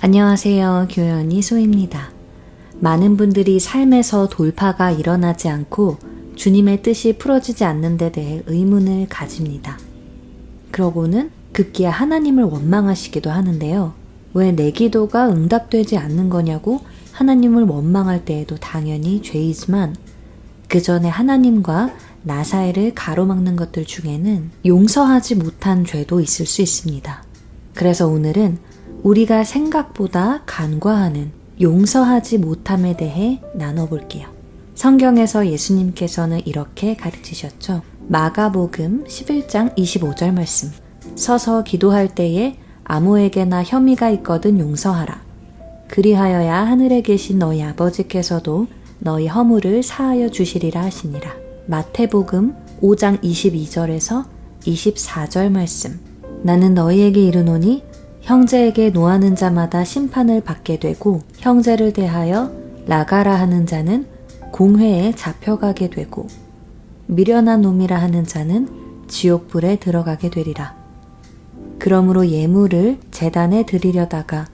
안녕하세요. 교연이 소입니다. 많은 분들이 삶에서 돌파가 일어나지 않고 주님의 뜻이 풀어지지 않는 데 대해 의문을 가집니다. 그러고는 급기야 하나님을 원망하시기도 하는데요. 왜 내 기도가 응답되지 않는 거냐고 하나님을 원망할 때에도 당연히 죄이지만 그 전에 하나님과 나 사이를 가로막는 것들 중에는 용서하지 못한 죄도 있을 수 있습니다. 그래서 오늘은 우리가 생각보다 간과하는 용서하지 못함에 대해 나눠볼게요. 성경에서 예수님께서는 이렇게 가르치셨죠. 마가복음 11장 25절 말씀. 서서 기도할 때에 아무에게나 혐의가 있거든 용서하라. 그리하여야 하늘에 계신 너희 아버지께서도 너희 허물을 사하여 주시리라 하시니라. 마태복음 5장 22절에서 24절 말씀. 나는 너희에게 이르노니 형제에게 노하는 자마다 심판을 받게 되고 형제를 대하여 나가라 하는 자는 공회에 잡혀가게 되고 미련한 놈이라 하는 자는 지옥불에 들어가게 되리라. 그러므로 예물을 제단에 드리려다가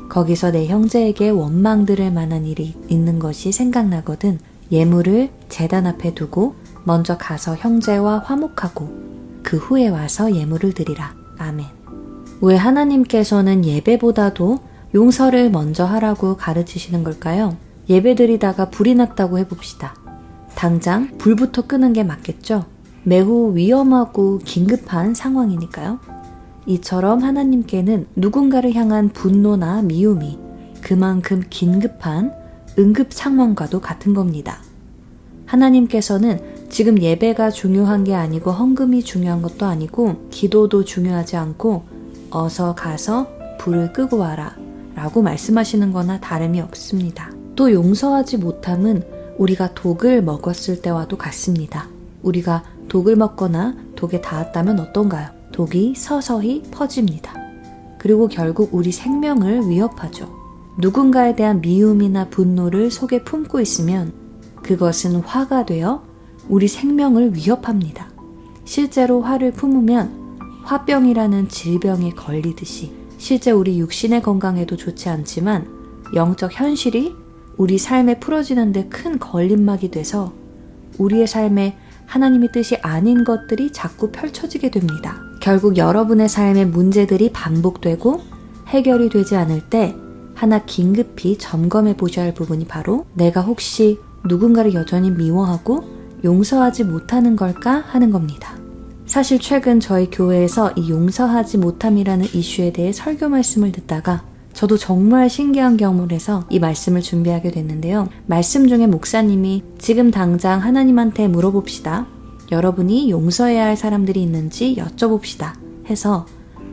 거기서 내 형제에게 원망 들을 만한 일이 있는 것이 생각나거든 예물을 제단 앞에 두고 먼저 가서 형제와 화목하고 그 후에 와서 예물을 드리라. 아멘. 왜 하나님께서는 예배보다도 용서를 먼저 하라고 가르치시는 걸까요? 예배 드리다가 불이 났다고 해봅시다. 당장 불부터 끄는 게 맞겠죠? 매우 위험하고 긴급한 상황이니까요. 이처럼 하나님께는 누군가를 향한 분노나 미움이 그만큼 긴급한 응급 상황과도 같은 겁니다. 하나님께서는 지금 예배가 중요한 게 아니고 헌금이 중요한 것도 아니고 기도도 중요하지 않고 어서 가서 불을 끄고 와라 라고 말씀하시는 거나 다름이 없습니다. 또 용서하지 못함은 우리가 독을 먹었을 때와도 같습니다. 우리가 독을 먹거나 독에 닿았다면 어떤가요? 독이 서서히 퍼집니다. 그리고 결국 우리 생명을 위협하죠. 누군가에 대한 미움이나 분노를 속에 품고 있으면 그것은 화가 되어 우리 생명을 위협합니다. 실제로 화를 품으면 화병이라는 질병에 걸리듯이 실제 우리 육신의 건강에도 좋지 않지만 영적 현실이 우리 삶에 풀어지는데 큰 걸림막이 돼서 우리의 삶에 하나님의 뜻이 아닌 것들이 자꾸 펼쳐지게 됩니다. 결국 여러분의 삶의 문제들이 반복되고 해결이 되지 않을 때 하나 긴급히 점검해 보셔야 할 부분이 바로 내가 혹시 누군가를 여전히 미워하고 용서하지 못하는 걸까 하는 겁니다. 사실 최근 저희 교회에서 이 용서하지 못함이라는 이슈에 대해 설교 말씀을 듣다가 저도 정말 신기한 경험을 해서 이 말씀을 준비하게 됐는데요. 말씀 중에 목사님이 지금 당장 하나님한테 물어봅시다. 여러분이 용서해야 할 사람들이 있는지 여쭤봅시다. 해서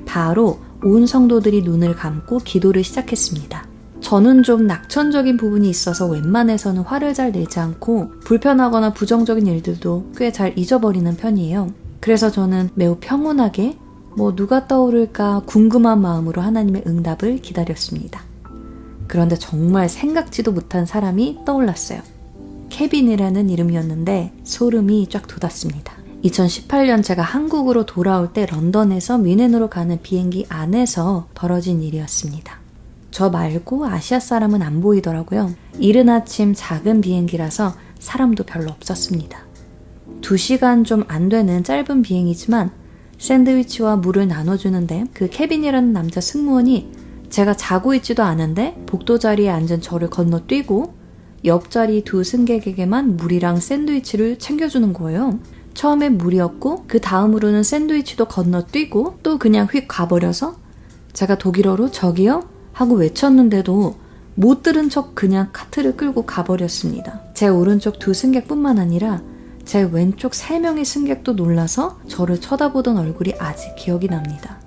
바로 온 성도들이 눈을 감고 기도를 시작했습니다. 저는 좀 낙천적인 부분이 있어서 웬만해서는 화를 잘 내지 않고 불편하거나 부정적인 일들도 꽤 잘 잊어버리는 편이에요. 그래서 저는 매우 평온하게 누가 떠오를까 궁금한 마음으로 하나님의 응답을 기다렸습니다. 그런데 정말 생각지도 못한 사람이 떠올랐어요. 케빈이라는 이름이었는데 소름이 쫙 돋았습니다. 2018년 제가 한국으로 돌아올 때 런던에서 뮌헨으로 가는 비행기 안에서 벌어진 일이었습니다. 저 말고 아시아 사람은 안 보이더라고요. 이른 아침 작은 비행기라서 사람도 별로 없었습니다. 2시간 좀 안 되는 짧은 비행이지만 샌드위치와 물을 나눠주는데 그 케빈이라는 남자 승무원이 제가 자고 있지도 않은데 복도 자리에 앉은 저를 건너뛰고 옆자리 두 승객에게만 물이랑 샌드위치를 챙겨주는 거예요. 처음엔 물이었고 그 다음으로는 샌드위치도 건너뛰고 또 그냥 휙 가버려서 제가 독일어로 저기요? 하고 외쳤는데도 못 들은 척 그냥 카트를 끌고 가버렸습니다. 제 오른쪽 두 승객뿐만 아니라 제 왼쪽 3명의 승객도 놀라서 저를 쳐다보던 얼굴이 아직 기억이 납니다.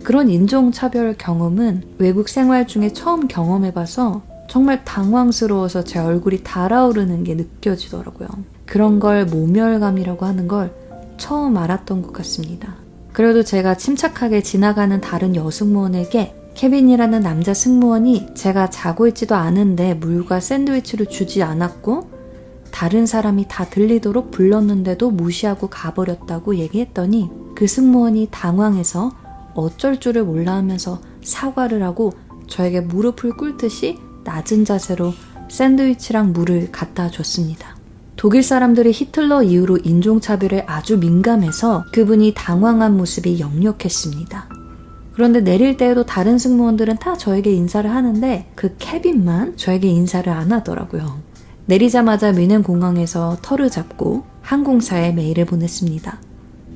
그런 인종차별 경험은 외국 생활 중에 처음 경험해봐서 정말 당황스러워서 제 얼굴이 달아오르는 게 느껴지더라고요. 그런 걸 모멸감이라고 하는 걸 처음 알았던 것 같습니다. 그래도 제가 침착하게 지나가는 다른 여승무원에게 케빈이라는 남자 승무원이 제가 자고 있지도 않은데 물과 샌드위치를 주지 않았고 다른 사람이 다 들리도록 불렀는데도 무시하고 가버렸다고 얘기했더니 그 승무원이 당황해서 어쩔 줄을 몰라 하면서 사과를 하고 저에게 무릎을 꿇듯이 낮은 자세로 샌드위치랑 물을 갖다 줬습니다. 독일 사람들이 히틀러 이후로 인종차별에 아주 민감해서 그분이 당황한 모습이 역력했습니다. 그런데 내릴 때에도 다른 승무원들은 다 저에게 인사를 하는데 그 케빈만 저에게 인사를 안 하더라고요. 내리자마자 뮌헨 공항에서 터를 잡고 항공사에 메일을 보냈습니다.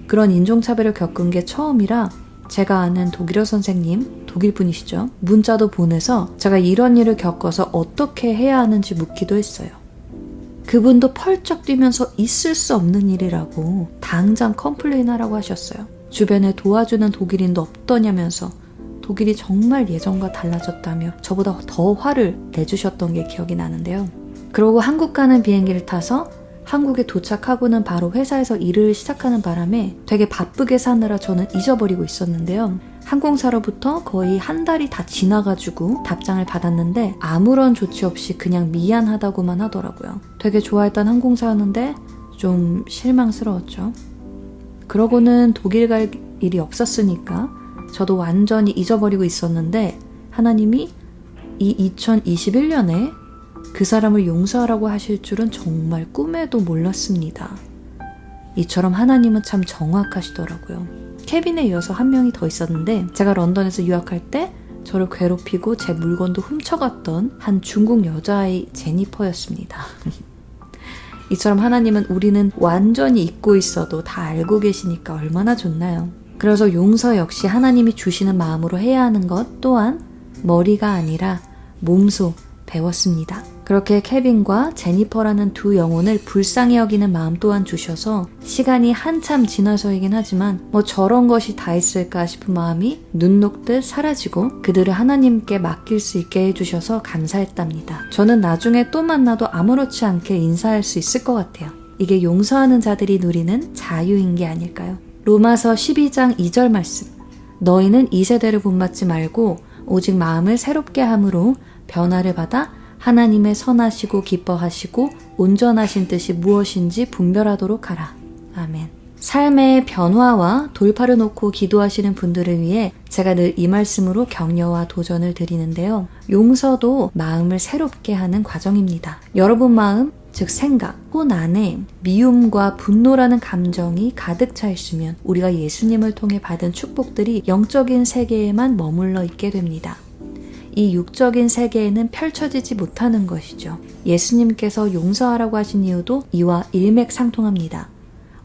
그런 인종차별을 겪은 게 처음이라 제가 아는 독일어 선생님, 독일분이시죠. 문자도 보내서 제가 이런 일을 겪어서 어떻게 해야 하는지 묻기도 했어요. 그분도 펄쩍 뛰면서 있을 수 없는 일이라고 당장 컴플레인하라고 하셨어요. 주변에 도와주는 독일인도 없더냐면서 독일이 정말 예전과 달라졌다며 저보다 더 화를 내주셨던 게 기억이 나는데요. 그러고 한국 가는 비행기를 타서 한국에 도착하고는 바로 회사에서 일을 시작하는 바람에 되게 바쁘게 사느라 저는 잊어버리고 있었는데요. 항공사로부터 거의 한 달이 다 지나가지고 답장을 받았는데 아무런 조치 없이 그냥 미안하다고만 하더라고요. 되게 좋아했던 항공사였는데 좀 실망스러웠죠. 그러고는 독일 갈 일이 없었으니까 저도 완전히 잊어버리고 있었는데 하나님이 이 2021년에 그 사람을 용서하라고 하실 줄은 정말 꿈에도 몰랐습니다. 이처럼 하나님은 참 정확하시더라고요. 케빈에 이어서 한 명이 더 있었는데 제가 런던에서 유학할 때 저를 괴롭히고 제 물건도 훔쳐갔던 한 중국 여자아이 제니퍼였습니다. 이처럼 하나님은 우리는 완전히 잊고 있어도 다 알고 계시니까 얼마나 좋나요? 그래서 용서 역시 하나님이 주시는 마음으로 해야 하는 것 또한 머리가 아니라 몸소 배웠습니다. 그렇게 케빈과 제니퍼라는 두 영혼을 불쌍히 여기는 마음 또한 주셔서 시간이 한참 지나서이긴 하지만 저런 것이 다 있을까 싶은 마음이 눈 녹듯 사라지고 그들을 하나님께 맡길 수 있게 해주셔서 감사했답니다. 저는 나중에 또 만나도 아무렇지 않게 인사할 수 있을 것 같아요. 이게 용서하는 자들이 누리는 자유인 게 아닐까요? 로마서 12장 2절 말씀. 너희는 이 세대를 본받지 말고 오직 마음을 새롭게 함으로 변화를 받아 하나님의 선하시고 기뻐하시고 온전하신 뜻이 무엇인지 분별하도록 하라. 아멘. 삶의 변화와 돌파를 놓고 기도하시는 분들을 위해 제가 늘 이 말씀으로 격려와 도전을 드리는데요. 용서도 마음을 새롭게 하는 과정입니다. 여러분 마음, 즉 생각, 혼 안에 미움과 분노라는 감정이 가득 차 있으면 우리가 예수님을 통해 받은 축복들이 영적인 세계에만 머물러 있게 됩니다. 이 육적인 세계에는 펼쳐지지 못하는 것이죠. 예수님께서 용서하라고 하신 이유도 이와 일맥상통합니다.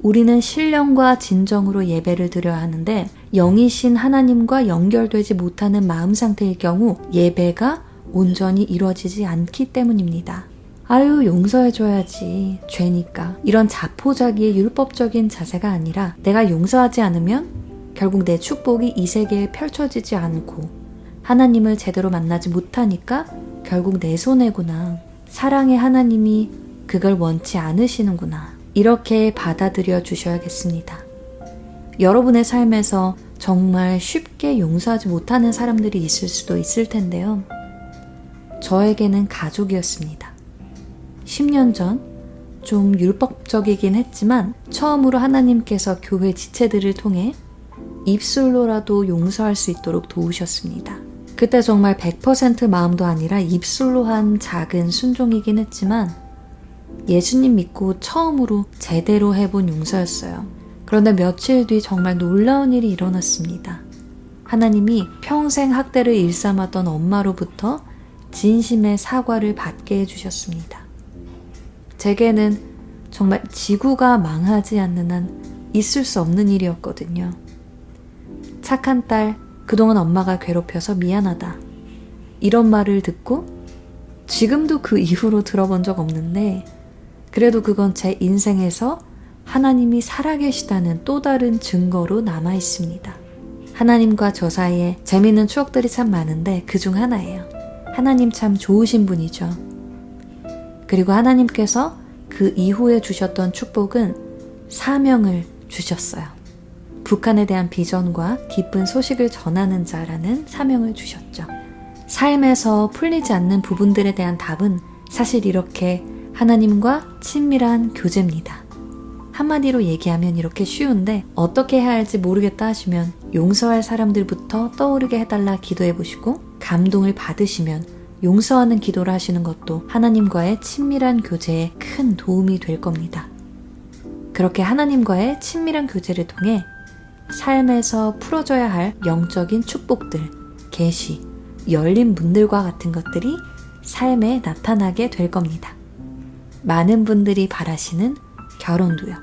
우리는 신령과 진정으로 예배를 드려야 하는데 영이신 하나님과 연결되지 못하는 마음 상태일 경우 예배가 온전히 이루어지지 않기 때문입니다. 아유, 용서해줘야지, 죄니까. 이런 자포자기의 율법적인 자세가 아니라 내가 용서하지 않으면 결국 내 축복이 이 세계에 펼쳐지지 않고 하나님을 제대로 만나지 못하니까 결국 내 손해구나. 사랑의 하나님이 그걸 원치 않으시는구나. 이렇게 받아들여 주셔야겠습니다. 여러분의 삶에서 정말 쉽게 용서하지 못하는 사람들이 있을 수도 있을 텐데요. 저에게는 가족이었습니다. 10년 전 좀 율법적이긴 했지만 처음으로 하나님께서 교회 지체들을 통해 입술로라도 용서할 수 있도록 도우셨습니다. 그때 정말 100% 마음도 아니라 입술로 한 작은 순종이긴 했지만 예수님 믿고 처음으로 제대로 해본 용서였어요. 그런데 며칠 뒤 정말 놀라운 일이 일어났습니다. 하나님이 평생 학대를 일삼았던 엄마로부터 진심의 사과를 받게 해주셨습니다. 제게는 정말 지구가 망하지 않는 한 있을 수 없는 일이었거든요. 착한 딸, 그동안 엄마가 괴롭혀서 미안하다. 이런 말을 듣고 지금도 그 이후로 들어본 적 없는데 그래도 그건 제 인생에서 하나님이 살아계시다는 또 다른 증거로 남아 있습니다. 하나님과 저 사이에 재미있는 추억들이 참 많은데 그중 하나예요. 하나님 참 좋으신 분이죠. 그리고 하나님께서 그 이후에 주셨던 축복은 사명을 주셨어요. 북한에 대한 비전과 기쁜 소식을 전하는 자라는 사명을 주셨죠. 삶에서 풀리지 않는 부분들에 대한 답은 사실 이렇게 하나님과 친밀한 교제입니다. 한마디로 얘기하면 이렇게 쉬운데 어떻게 해야 할지 모르겠다 하시면 용서할 사람들부터 떠오르게 해달라 기도해 보시고 감동을 받으시면 용서하는 기도를 하시는 것도 하나님과의 친밀한 교제에 큰 도움이 될 겁니다. 그렇게 하나님과의 친밀한 교제를 통해 삶에서 풀어져야 할 영적인 축복들, 계시, 열린 문들과 같은 것들이 삶에 나타나게 될 겁니다. 많은 분들이 바라시는 결혼도요.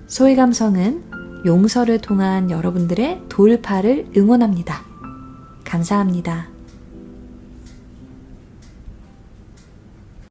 소희감성은 용서를 통한 여러분들의 돌파를 응원합니다. 감사합니다.